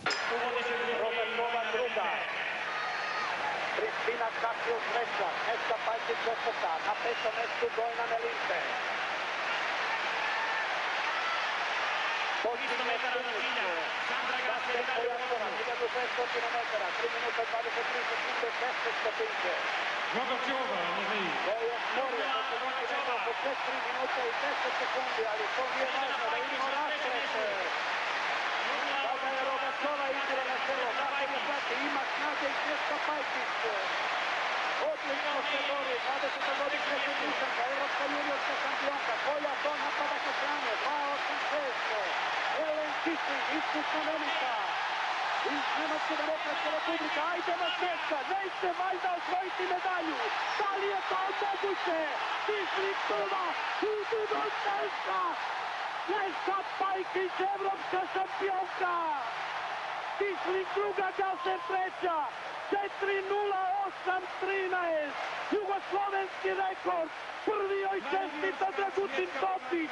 Robertova druga. Kristina Kačil treća. Neska Pajčić četvrta. Na petom mestu Dojna Melinte. Isto metara do cilja, Sandra Gasser i dalje u vodu. 1200 metara, 3 minuta 23 sekunde, 10 stotinke. Novacova, Andrej. To je Norija, po 4 minuta i 10 sekundi, ali to nije važno, da imamo rasplet. Sada je Robertova igra na čelo, kako je prati, ima snage i Snežka Pajčić. Odlično se bori, 20-godišnja tenisanka, evropska juniorska šampionka, koja to napada sa strane, 2.86. Ellen Kissing, iskusna velika. Iz Nemačke demokratske republike, ajde na Snežka, neće valjda osvojiti medalju. Da li je to moguće? Kišlik prva, uzimo Snežka. Snežka Pajčić, evropska šampionka. Kišlik druga, Gasser treća. 4.08.13. Jugoslovenski rekord. Prvi joj čestita Dragutin Topić.